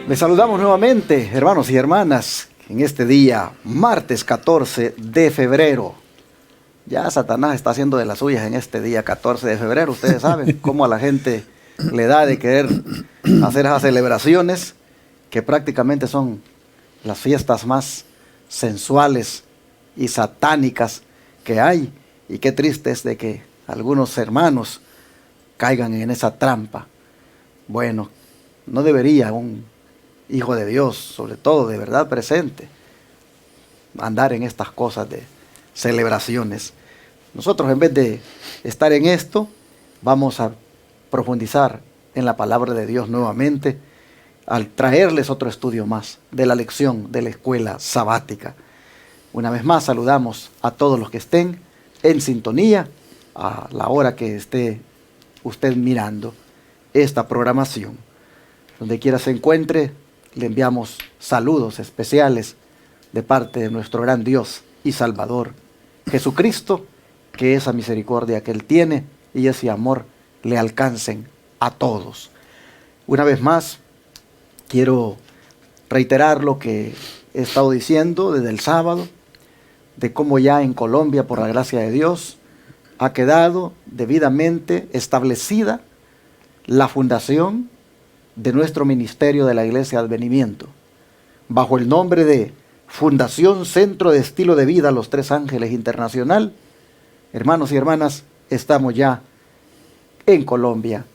Les saludamos nuevamente, hermanos y hermanas, en este día, martes 14 de febrero. Ya Satanás está haciendo de las suyas en este día 14 de febrero. Ustedes saben cómo a la gente le da de querer hacer esas celebraciones que prácticamente son las fiestas más sensuales y satánicas que hay. Y qué triste es de que algunos hermanos caigan en esa trampa. Bueno, no debería un hijo de Dios, sobre todo de verdad presente, andar en estas cosas de celebraciones. Nosotros, en vez de estar en esto, vamos a profundizar en la palabra de Dios nuevamente, al traerles otro estudio más de la lección de la escuela sabática. Una vez más saludamos a todos los que estén en sintonía a la hora que esté usted mirando esta programación. Donde quiera se encuentre, le enviamos saludos especiales de parte de nuestro gran Dios y Salvador, Jesucristo, que esa misericordia que Él tiene y ese amor le alcancen a todos. Una vez más, quiero reiterar lo que he estado diciendo desde el sábado, de cómo ya en Colombia, por la gracia de Dios, ha quedado debidamente establecida la fundación de nuestro ministerio de la Iglesia de Advenimiento, bajo el nombre de Fundación Centro de Estilo de Vida Los Tres Ángeles Internacional. Hermanos y hermanas, estamos ya en Colombia,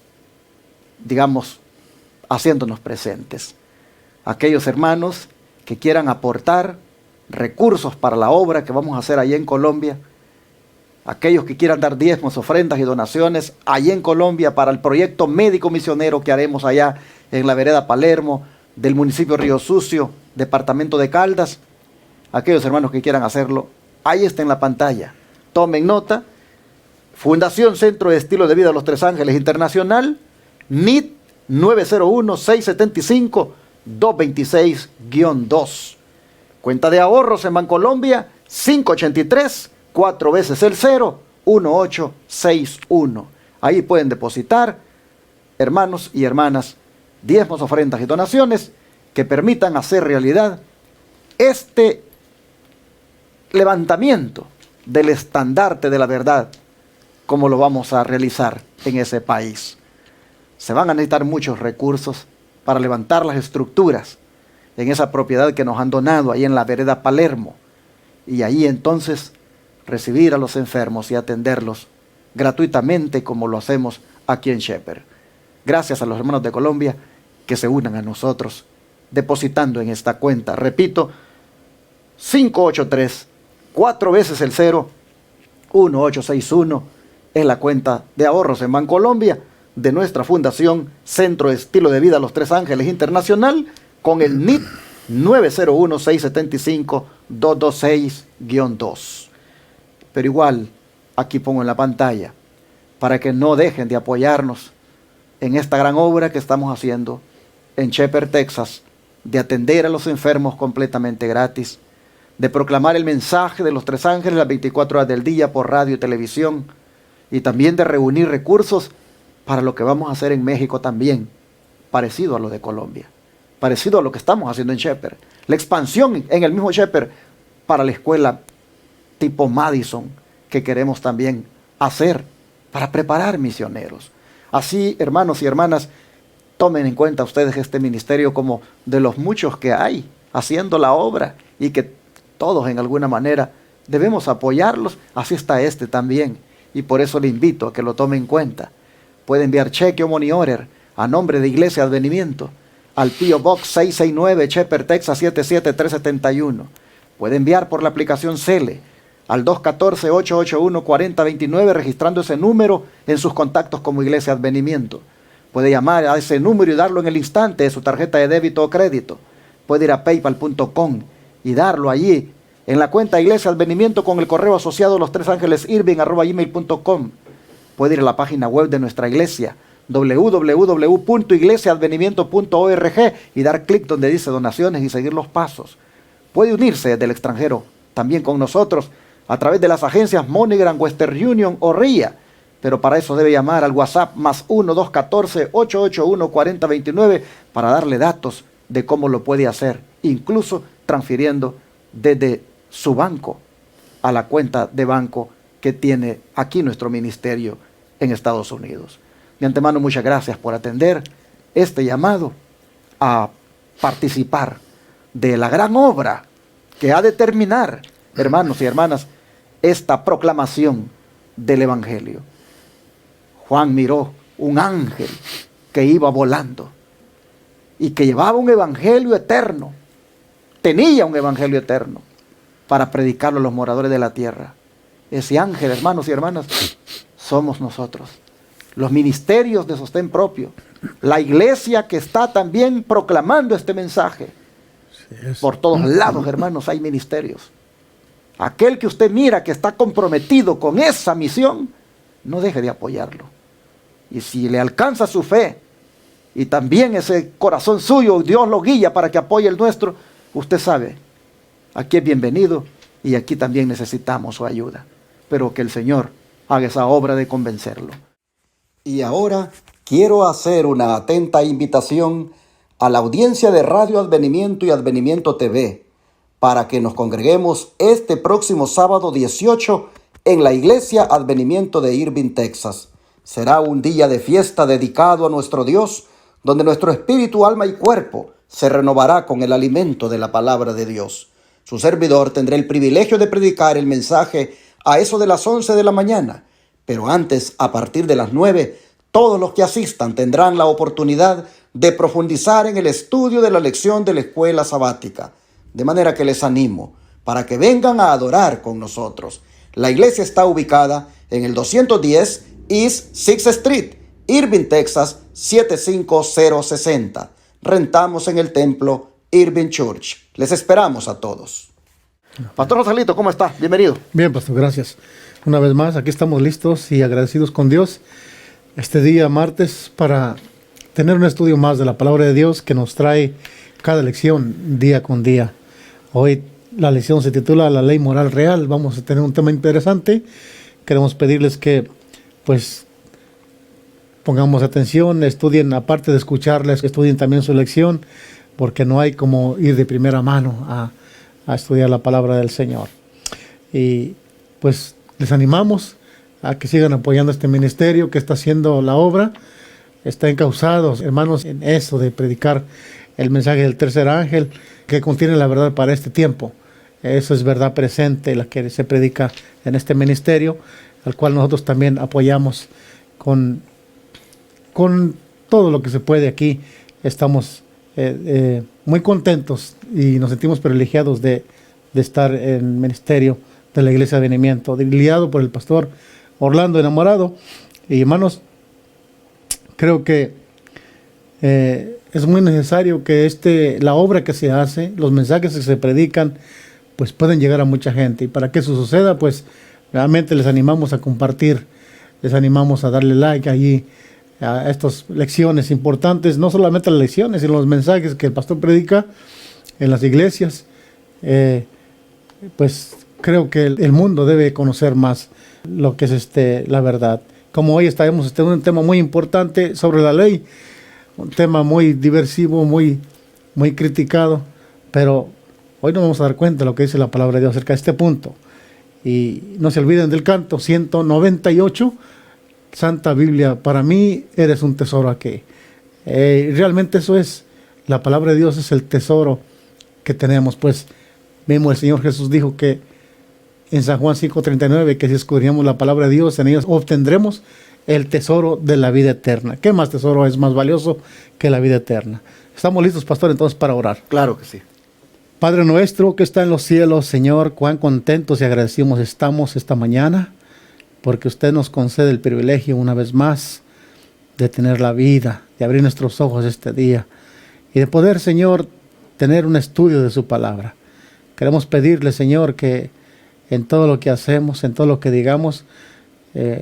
digamos, haciéndonos presentes. Aquellos hermanos que quieran aportar recursos para la obra que vamos a hacer allá en Colombia, aquellos que quieran dar diezmos, ofrendas y donaciones allá en Colombia para el proyecto médico misionero que haremos allá en la vereda Palermo del municipio Río Sucio, departamento de Caldas. Aquellos hermanos que quieran hacerlo, ahí está en la pantalla. Tomen nota. Fundación Centro de Estilo de Vida Los Tres Ángeles Internacional, NIT 901-675-226-2. Cuenta de ahorros en Bancolombia 583 4 veces el 0, 1861. Ahí pueden depositar, hermanos y hermanas, diezmos, ofrendas y donaciones que permitan hacer realidad este levantamiento del estandarte de la verdad, como lo vamos a realizar en ese país. Se van a necesitar muchos recursos para levantar las estructuras en esa propiedad que nos han donado ahí en la vereda Palermo, y ahí entonces recibir a los enfermos y atenderlos gratuitamente como lo hacemos aquí en Shepherd. Gracias a los hermanos de Colombia que se unan a nosotros depositando en esta cuenta. Repito, 583, 4 veces el 0, 1861 es la cuenta de ahorros en Bancolombia de nuestra Fundación Centro de Estilo de Vida Los Tres Ángeles Internacional, con el NIT 901-675-226-2. Pero igual, aquí pongo en la pantalla, para que no dejen de apoyarnos en esta gran obra que estamos haciendo en Shepherd, Texas, de atender a los enfermos completamente gratis, de proclamar el mensaje de los Tres Ángeles las 24 horas del día por radio y televisión, y también de reunir recursos para lo que vamos a hacer en México también, parecido a lo de Colombia, parecido a lo que estamos haciendo en Shepherd. La expansión en el mismo Shepherd para la escuela tipo Madison, que queremos también hacer para preparar misioneros. Así, hermanos y hermanas, tomen en cuenta ustedes este ministerio como de los muchos que hay haciendo la obra y que todos en alguna manera debemos apoyarlos. Así está este también, y por eso le invito a que lo tome en cuenta. Puede enviar cheque o money order a nombre de Iglesia Advenimiento al P.O. Box 669, Shepherd, Texas 77371. Puede enviar por la aplicación Cele al 214-881-4029, registrando ese número en sus contactos como Iglesia Advenimiento. Puede llamar a ese número y darlo en el instante de su tarjeta de débito o crédito. Puede ir a paypal.com y darlo allí en la cuenta Iglesia Advenimiento con el correo asociado lostresangelesirving@gmail.com. Puede ir a la página web de nuestra iglesia, www.iglesiaadvenimiento.org, y dar clic donde dice donaciones y seguir los pasos. Puede unirse desde el extranjero también con nosotros a través de las agencias MoneyGram, Western Union o RIA, pero para eso debe llamar al WhatsApp +1 214 881 4029 para darle datos de cómo lo puede hacer, incluso transfiriendo desde su banco a la cuenta de banco que tiene aquí nuestro ministerio en Estados Unidos. De antemano, muchas gracias por atender este llamado a participar de la gran obra que ha de terminar, hermanos y hermanas, esta proclamación del Evangelio. Juan miró un ángel que iba volando y que llevaba un evangelio eterno, tenía un evangelio eterno para predicarlo a los moradores de la tierra. Ese ángel, hermanos y hermanas, somos nosotros, los ministerios de sostén propio, la iglesia que está también proclamando este mensaje. Por todos lados, hermanos, hay ministerios. Aquel que usted mira que está comprometido con esa misión, no deje de apoyarlo. Y si le alcanza su fe y también ese corazón suyo, Dios lo guía para que apoye el nuestro, usted sabe, aquí es bienvenido y aquí también necesitamos su ayuda. Pero que el Señor haga esa obra de convencerlo. Y ahora quiero hacer una atenta invitación a la audiencia de Radio Advenimiento y Advenimiento TV para que nos congreguemos este próximo sábado 18 en la Iglesia Advenimiento de Irving, Texas. Será un día de fiesta dedicado a nuestro Dios, donde nuestro espíritu, alma y cuerpo se renovará con el alimento de la palabra de Dios. Su servidor tendrá el privilegio de predicar el mensaje a eso de las 11 de la mañana, pero antes, a partir de las 9, todos los que asistan tendrán la oportunidad de profundizar en el estudio de la lección de la escuela sabática. De manera que les animo para que vengan a adorar con nosotros. La iglesia está ubicada en el 210 East 6th Street, Irving, Texas, 75060. Rentamos en el templo Irving Church. Les esperamos a todos. Pastor Rosalito, ¿cómo está? Bienvenido. Bien, pastor, gracias. Una vez más, aquí estamos listos y agradecidos con Dios este día martes para tener un estudio más de la palabra de Dios que nos trae cada lección día con día. Hoy la lección se titula La Ley Moral Real. Vamos a tener un tema interesante. Queremos pedirles que pues pongamos atención, estudien, aparte de escucharles, estudien también su lección, porque no hay como ir de primera mano a estudiar la palabra del Señor. Y pues les animamos a que sigan apoyando este ministerio que está haciendo la obra. Están encausados, hermanos, en eso de predicar el mensaje del tercer ángel que contiene la verdad para este tiempo. Eso es verdad presente, la que se predica en este ministerio, al cual nosotros también apoyamos con todo lo que se puede aquí. Estamos muy contentos y nos sentimos privilegiados de estar en el ministerio de la Iglesia de Advenimiento, guiado por el pastor Orlando Enamorado. Y hermanos, creo que es muy necesario que la obra que se hace, los mensajes que se predican, pues pueden llegar a mucha gente. Y para que eso suceda, pues realmente les animamos a compartir, les animamos a darle like allí a estas lecciones importantes, no solamente las lecciones, sino los mensajes que el pastor predica en las iglesias. Pues creo que el mundo debe conocer más lo que es la verdad. Como hoy estaremos en un tema muy importante sobre la ley, un tema muy diversivo, muy criticado, pero hoy nos vamos a dar cuenta de lo que dice la palabra de Dios acerca de este punto. Y no se olviden del canto 198, Santa Biblia, para mí eres un tesoro aquí. Realmente eso es, la palabra de Dios es el tesoro que tenemos. Pues mismo el Señor Jesús dijo que en San Juan 5:39, que si escudriñamos la palabra de Dios, en ellas obtendremos el tesoro de la vida eterna. ¿Qué más tesoro es más valioso que la vida eterna? ¿Estamos listos, pastor, entonces para orar? Claro que sí. Padre nuestro que está en los cielos, Señor, cuán contentos y agradecidos estamos esta mañana, porque usted nos concede el privilegio una vez más de tener la vida, de abrir nuestros ojos este día y de poder, Señor, tener un estudio de su palabra. Queremos pedirle, Señor, que en todo lo que hacemos, en todo lo que digamos,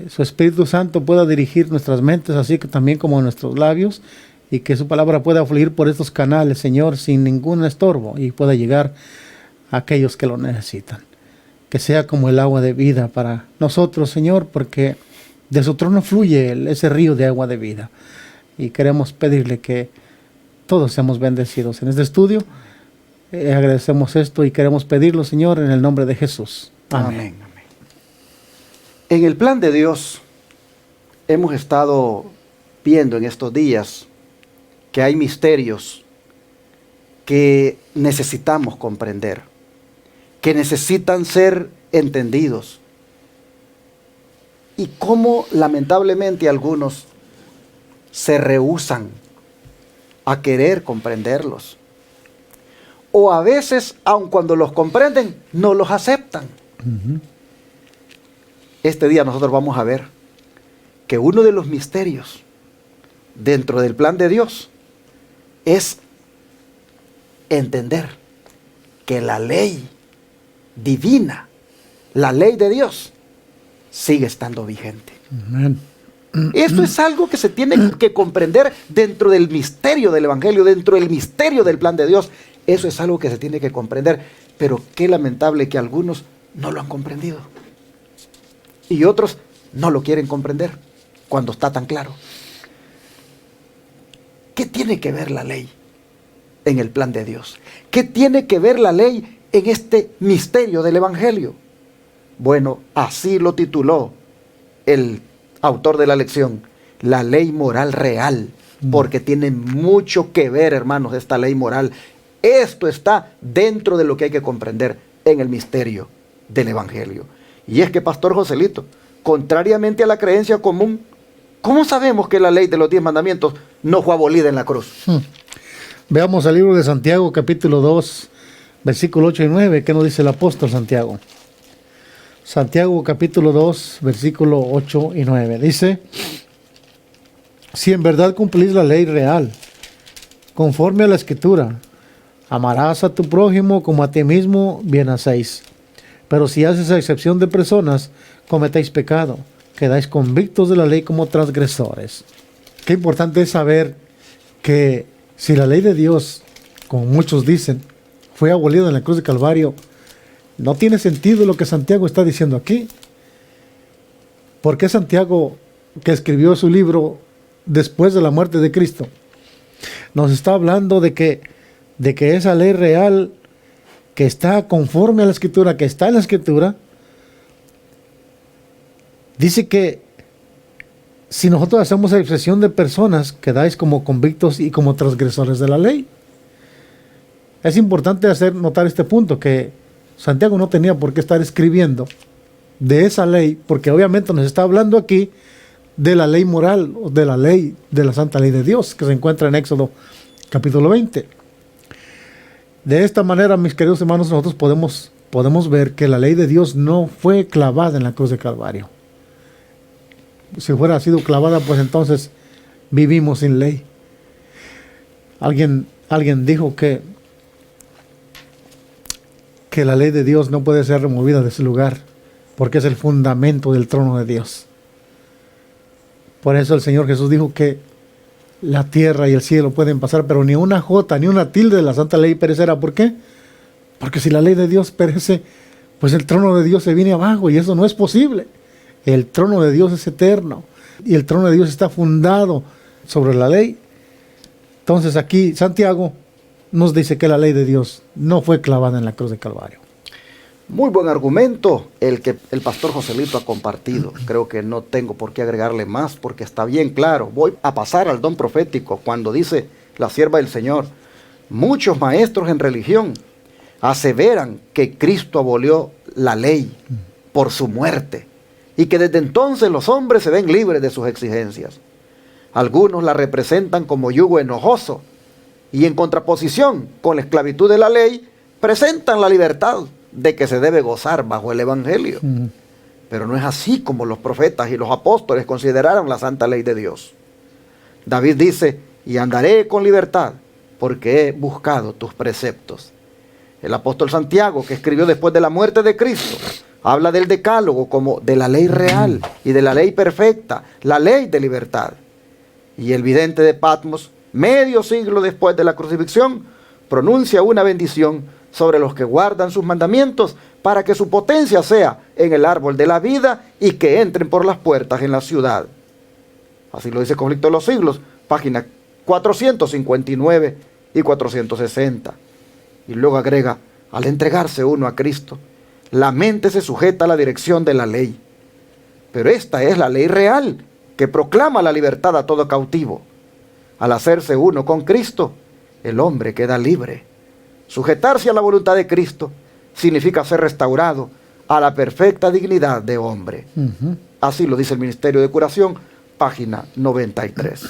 su Espíritu Santo pueda dirigir nuestras mentes, así que también como nuestros labios, y que su palabra pueda fluir por estos canales, Señor, sin ningún estorbo, y pueda llegar a aquellos que lo necesitan. Que sea como el agua de vida para nosotros, Señor, porque de su trono fluye ese río de agua de vida. Y queremos pedirle que todos seamos bendecidos. En este estudio agradecemos esto y queremos pedirlo, Señor, en el nombre de Jesús. Amén. Amén, amén. En el plan de Dios hemos estado viendo en estos días que hay misterios que necesitamos comprender, que necesitan ser entendidos, y cómo lamentablemente algunos se rehúsan a querer comprenderlos, o a veces, aun cuando los comprenden, no los aceptan. Este día nosotros vamos a ver que uno de los misterios dentro del plan de Dios es entender que la ley divina, la ley de Dios, sigue estando vigente. Amén. Esto es algo que se tiene que comprender dentro del misterio del Evangelio, dentro del misterio del plan de Dios. Eso es algo que se tiene que comprender, pero qué lamentable que algunos no lo han comprendido y otros no lo quieren comprender cuando está tan claro. ¿Qué tiene que ver la ley en el plan de Dios? ¿Qué tiene que ver la ley en este misterio del Evangelio? Bueno, así lo tituló el autor de la lección, la ley moral real, porque tiene mucho que ver, hermanos, esta ley moral. Esto está dentro de lo que hay que comprender en el misterio del Evangelio. Y es que, Pastor Joselito, contrariamente a la creencia común, ¿cómo sabemos que la ley de los 10 mandamientos no fue abolida en la cruz? Veamos el libro de Santiago, capítulo 2, versículo 8 y 9. ¿Qué nos dice el apóstol Santiago? Santiago, capítulo 2, versículo 8 y 9. Dice: si en verdad cumplís la ley real, conforme a la Escritura, amarás a tu prójimo como a ti mismo, bien hacéis. Pero si haces a excepción de personas, cometéis pecado, quedáis convictos de la ley como transgresores. Qué importante es saber que si la ley de Dios, como muchos dicen, fue abolida en la cruz de Calvario, no tiene sentido lo que Santiago está diciendo aquí. ¿Por qué Santiago, que escribió su libro después de la muerte de Cristo, nos está hablando de que esa ley real, que está conforme a la Escritura, que está en la Escritura, dice que si nosotros hacemos excepción de personas, quedáis como convictos y como transgresores de la ley? Es importante hacer notar este punto, que Santiago no tenía por qué estar escribiendo de esa ley, porque obviamente nos está hablando aquí de la ley moral, o de la ley, de la santa ley de Dios, que se encuentra en Éxodo capítulo 20. De esta manera, mis queridos hermanos, nosotros podemos ver que la ley de Dios no fue clavada en la cruz de Calvario. Si fuera sido clavada, pues entonces vivimos sin ley. Alguien dijo que la ley de Dios no puede ser removida de su lugar, porque es el fundamento del trono de Dios. Por eso el Señor Jesús dijo que la tierra y el cielo pueden pasar, pero ni una jota, ni una tilde de la santa ley perecerá. ¿Por qué? Porque si la ley de Dios perece, pues el trono de Dios se viene abajo, y eso no es posible. El trono de Dios es eterno, y el trono de Dios está fundado sobre la ley. Entonces aquí Santiago nos dice que la ley de Dios no fue clavada en la cruz de Calvario. Muy buen argumento el que el pastor Joselito ha compartido. Creo que no tengo por qué agregarle más, porque está bien claro. Voy a pasar al don profético cuando dice la sierva del Señor: muchos maestros en religión aseveran que Cristo abolió la ley por su muerte, y que desde entonces los hombres se ven libres de sus exigencias. Algunos la representan como yugo enojoso, y en contraposición con la esclavitud de la ley, presentan la libertad de que se debe gozar bajo el Evangelio. Pero no es así como los profetas y los apóstoles consideraron la santa ley de Dios. David dice: y andaré con libertad, porque he buscado tus preceptos. El apóstol Santiago, que escribió después de la muerte de Cristo, habla del decálogo como de la ley real y de la ley perfecta, la ley de libertad. Y el vidente de Patmos, medio siglo después de la crucifixión, pronuncia una bendición sobre los que guardan sus mandamientos, para que su potencia sea en el árbol de la vida y que entren por las puertas en la ciudad. Así lo dice Conflicto de los Siglos, página 459 y 460. Y luego agrega, al entregarse uno a Cristo, la mente se sujeta a la dirección de la ley. Pero esta es la ley real, que proclama la libertad a todo cautivo. Al hacerse uno con Cristo, el hombre queda libre. Sujetarse a la voluntad de Cristo significa ser restaurado a la perfecta dignidad de hombre. Así lo dice el Ministerio de Curación, página 93.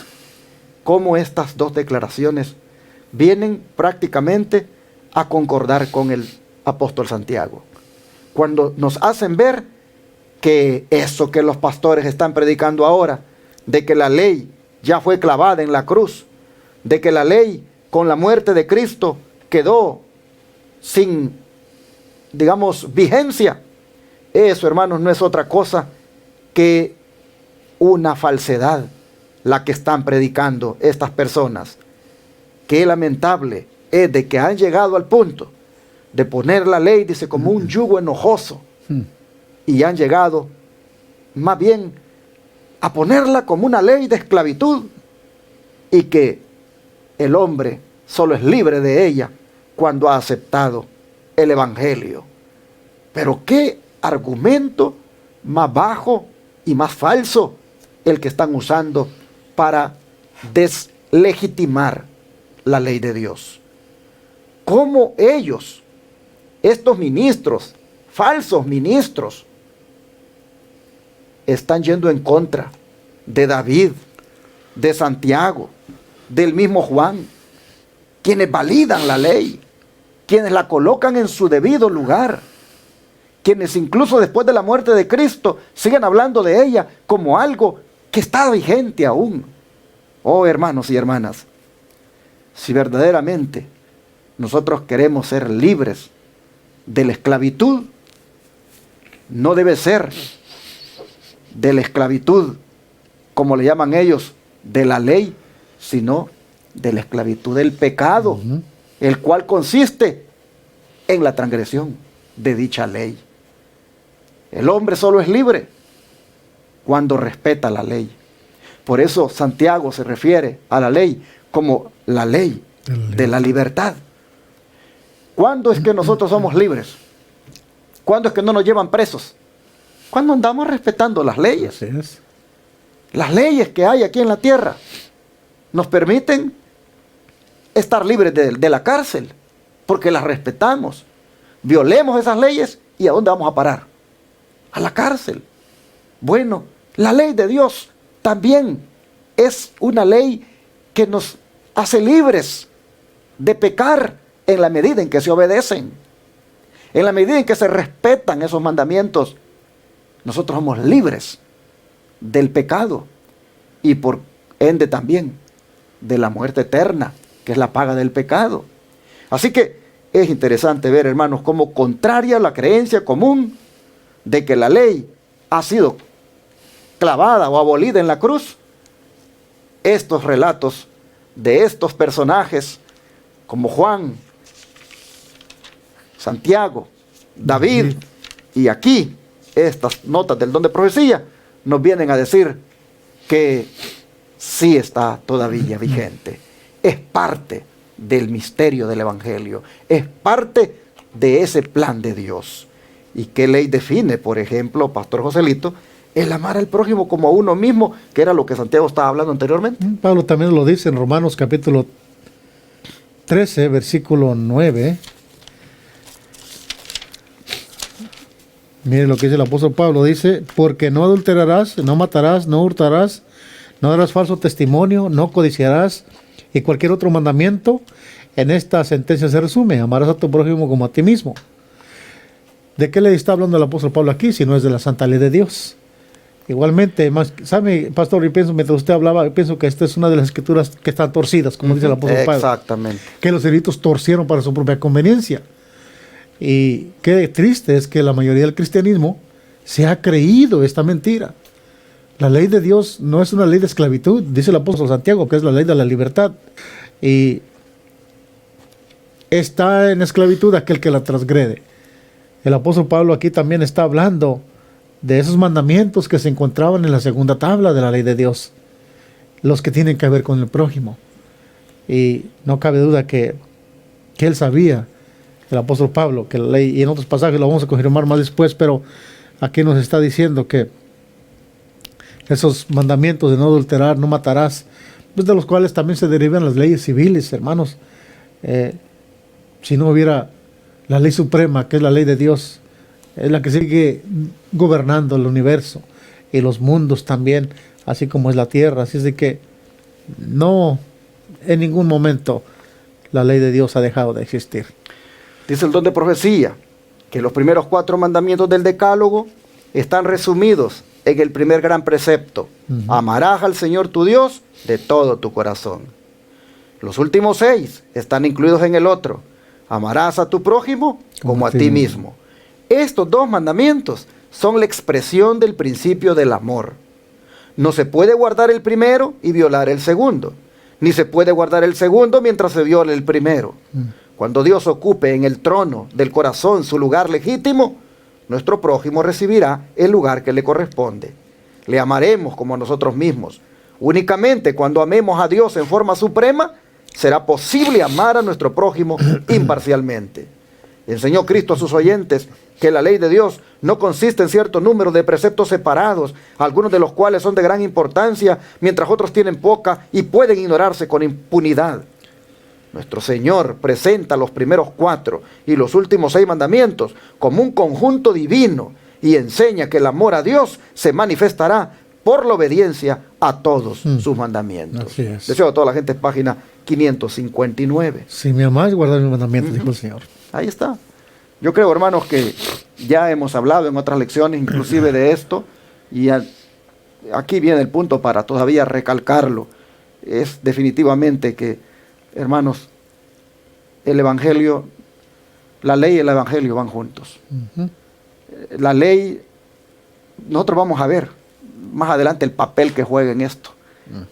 Cómo estas dos declaraciones vienen prácticamente a concordar con el apóstol Santiago, cuando nos hacen ver que eso que los pastores están predicando ahora, de que la ley ya fue clavada en la cruz, de que la ley con la muerte de Cristo quedó sin, digamos, vigencia, eso, hermanos, no es otra cosa que una falsedad la que están predicando estas personas. Qué lamentable es de que han llegado al punto de poner la ley, dice, como un yugo enojoso, y han llegado más bien a ponerla como una ley de esclavitud, y que el hombre solo es libre de ella cuando ha aceptado el Evangelio. Pero qué argumento más bajo y más falso el que están usando para deslegitimar la ley de Dios. ¿Cómo ellos, estos ministros, falsos ministros, están yendo en contra de David, de Santiago, del mismo Juan, quienes validan la ley, quienes la colocan en su debido lugar, quienes incluso después de la muerte de Cristo siguen hablando de ella como algo que está vigente aún? Oh, hermanos y hermanas, si verdaderamente nosotros queremos ser libres de la esclavitud, no debe ser de la esclavitud, como le llaman ellos, de la ley, sino de la esclavitud del pecado, el cual consiste en la transgresión de dicha ley. El hombre solo es libre cuando respeta la ley. Por eso Santiago se refiere a la ley como la ley de la libertad. ¿Cuándo es que nosotros somos libres? ¿Cuándo es que no nos llevan presos? Cuando andamos respetando las leyes. Las leyes que hay aquí en la tierra nos permiten estar libres de la cárcel, porque las respetamos. Violemos esas leyes y ¿a dónde vamos a parar? A la cárcel. Bueno, la ley de Dios también es una ley que nos hace libres de pecar en la medida en que se obedecen, en la medida en que se respetan esos mandamientos. Nosotros somos libres del pecado y por ende también de la muerte eterna, que es la paga del pecado. Así que es interesante ver, hermanos, cómo contraria a la creencia común de que la ley ha sido clavada o abolida en la cruz, estos relatos de estos personajes como Juan, Santiago, David, y aquí estas notas del don de profecía nos vienen a decir que sí está todavía vigente. Es parte del misterio del Evangelio, es parte de ese plan de Dios. ¿Y qué ley define, por ejemplo, Pastor Joselito, el amar al prójimo como a uno mismo, que era lo que Santiago estaba hablando anteriormente? Pablo también lo dice en Romanos capítulo 13, versículo 9. Mire lo que dice el apóstol Pablo, dice, porque no adulterarás, no matarás, no hurtarás, no darás falso testimonio, no codiciarás, y cualquier otro mandamiento. En esta sentencia se resume, amarás a tu prójimo como a ti mismo. ¿De qué le está hablando el apóstol Pablo aquí, si no es de la santa ley de Dios? Igualmente, ¿sabe, pastor? Yo pienso, mientras usted hablaba, yo pienso que esta es una de las escrituras que están torcidas, como dice el apóstol Pablo. Exactamente. Que los escritos torcieron para su propia conveniencia. Y qué triste es que la mayoría del cristianismo se ha creído esta mentira. La ley de Dios no es una ley de esclavitud, dice el apóstol Santiago, que es la ley de la libertad. Y está en esclavitud aquel que la transgrede. El apóstol Pablo aquí también está hablando de esos mandamientos que se encontraban en la segunda tabla de la ley de Dios, los que tienen que ver con el prójimo. Y no cabe duda que él sabía, el apóstol Pablo, que la ley, y en otros pasajes lo vamos a confirmar más después, pero aquí nos está diciendo que esos mandamientos de no adulterar, no matarás, pues de los cuales también se derivan las leyes civiles, hermanos. Si no hubiera la ley suprema, que es la ley de Dios, es la que sigue gobernando el universo y los mundos también, así como es la tierra. Así es de que no, en ningún momento la ley de Dios ha dejado de existir. Dice el don de profecía que los primeros 4 mandamientos del Decálogo están resumidos en el primer gran precepto: amarás al Señor tu Dios de todo tu corazón. Los últimos 6 están incluidos en el otro: amarás a tu prójimo como a ti mismo. Estos 2 mandamientos son la expresión del principio del amor. No se puede guardar el primero y violar el segundo, ni se puede guardar el segundo mientras se viola el primero. Cuando Dios ocupe en el trono del corazón su lugar legítimo, nuestro prójimo recibirá el lugar que le corresponde. Le amaremos como a nosotros mismos. Únicamente cuando amemos a Dios en forma suprema, será posible amar a nuestro prójimo imparcialmente. Enseñó Cristo a sus oyentes que la ley de Dios no consiste en cierto número de preceptos separados, algunos de los cuales son de gran importancia, mientras otros tienen poca y pueden ignorarse con impunidad. Nuestro Señor presenta los primeros 4 y los últimos 6 mandamientos como un conjunto divino y enseña que el amor a Dios se manifestará por la obediencia a todos sus mandamientos. Así es. Deseo a toda la gente, página 559. Si me amáis, guardad mis mandamientos, dijo el Señor. Ahí está. Yo creo, hermanos, que ya hemos hablado en otras lecciones inclusive de esto, y aquí viene el punto para todavía recalcarlo. Es definitivamente que, hermanos, el Evangelio, la ley y el Evangelio van juntos. La ley, nosotros vamos a ver más adelante el papel que juega en esto.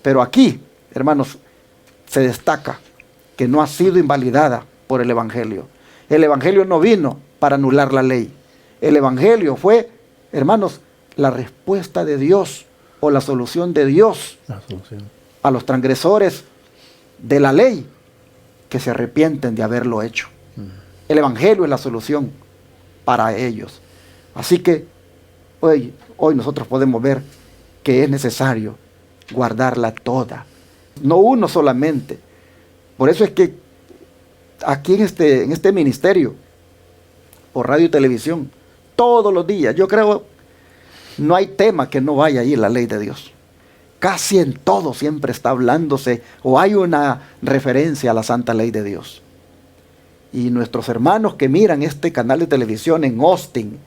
Pero aquí, hermanos, se destaca que no ha sido invalidada por el Evangelio. El Evangelio no vino para anular la ley. El Evangelio fue, hermanos, la respuesta de Dios o la solución de Dios a los transgresores de la ley que se arrepienten de haberlo hecho. El Evangelio es la solución para ellos. Así que hoy nosotros podemos ver que es necesario guardarla toda, no uno solamente. Por eso es que aquí en este ministerio, por radio y televisión, todos los días, yo creo, no hay tema que no vaya ahí en la ley de Dios. Casi en todo siempre está hablándose o hay una referencia a la santa ley de Dios. Y nuestros hermanos que miran este canal de televisión en Austin,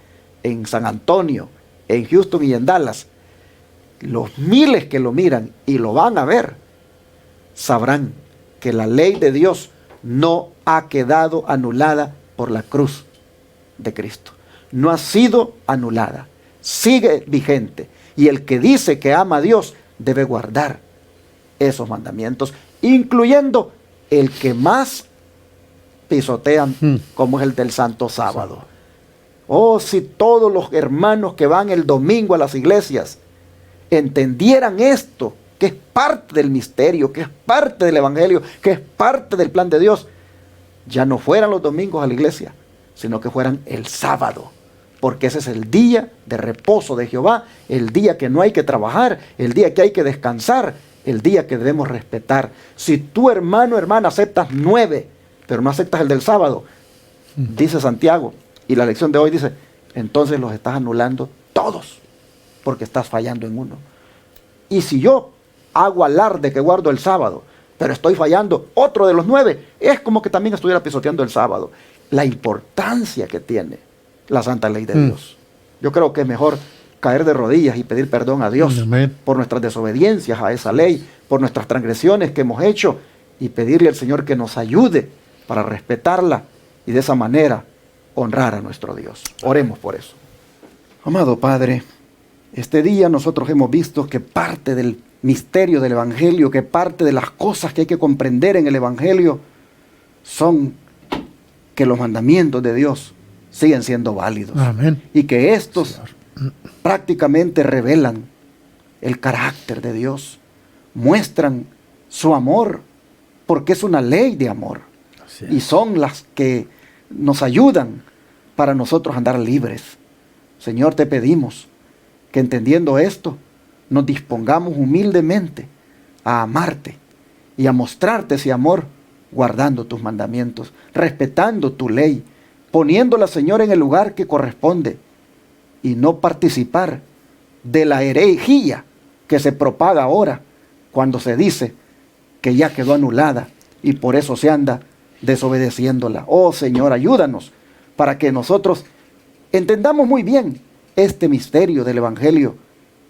en San Antonio, en Houston y en Dallas, los miles que lo miran y lo van a ver, sabrán que la ley de Dios no ha quedado anulada por la cruz de Cristo. No ha sido anulada, sigue vigente. Y el que dice que ama a Dios debe guardar esos mandamientos, incluyendo el que más pisotean, como es el del Santo Sábado. Oh, si todos los hermanos que van el domingo a las iglesias entendieran esto, que es parte del misterio, que es parte del Evangelio, que es parte del plan de Dios, ya no fueran los domingos a la iglesia, sino que fueran el sábado, porque ese es el día de reposo de Jehová, el día que no hay que trabajar, el día que hay que descansar, el día que debemos respetar. Si tú, hermano, hermana, aceptas 9, pero no aceptas el del sábado, dice Santiago, y la lección de hoy dice, entonces los estás anulando todos, porque estás fallando en uno. Y si yo hago alarde que guardo el sábado, pero estoy fallando otro de los 9, es como que también estuviera pisoteando el sábado. La importancia que tiene la santa ley de Dios. Yo creo que es mejor caer de rodillas y pedir perdón a Dios por nuestras desobediencias a esa ley, por nuestras transgresiones que hemos hecho, y pedirle al Señor que nos ayude para respetarla y de esa manera honrar a nuestro Dios. Oremos por eso. Amado Padre, este día nosotros hemos visto que parte del misterio del Evangelio, que parte de las cosas que hay que comprender en el Evangelio son que los mandamientos de Dios siguen siendo válidos. Amén. Y que estos prácticamente revelan el carácter de Dios, muestran su amor porque es una ley de amor. Así es. Y son las que nos ayudan para nosotros andar libres. Señor, te pedimos que entendiendo esto, nos dispongamos humildemente a amarte y a mostrarte ese amor, guardando tus mandamientos, respetando tu ley, poniéndola, Señor, en el lugar que corresponde, y no participar de la herejía que se propaga ahora cuando se dice que ya quedó anulada y por eso se anda desobedeciéndola. Oh Señor, ayúdanos para que nosotros entendamos muy bien este misterio del Evangelio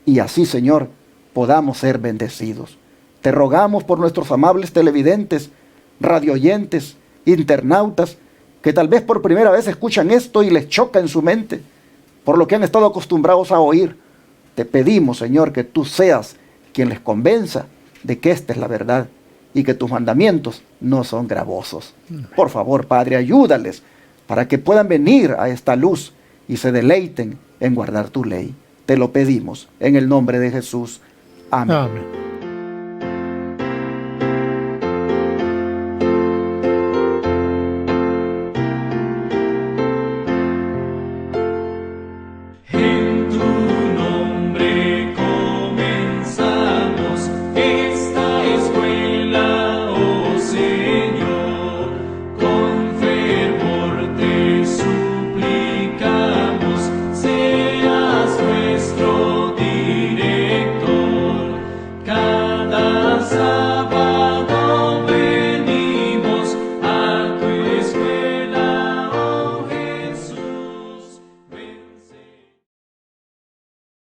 y así, Señor, podamos ser bendecidos. Te rogamos por nuestros amables televidentes, radioyentes, internautas, que tal vez por primera vez escuchan esto y les choca en su mente, por lo que han estado acostumbrados a oír. Te pedimos, Señor, que tú seas quien les convenza de que esta es la verdad y que tus mandamientos no son gravosos. Por favor, Padre, ayúdales para que puedan venir a esta luz y se deleiten en guardar tu ley. Te lo pedimos en el nombre de Jesús. Amén. Amén.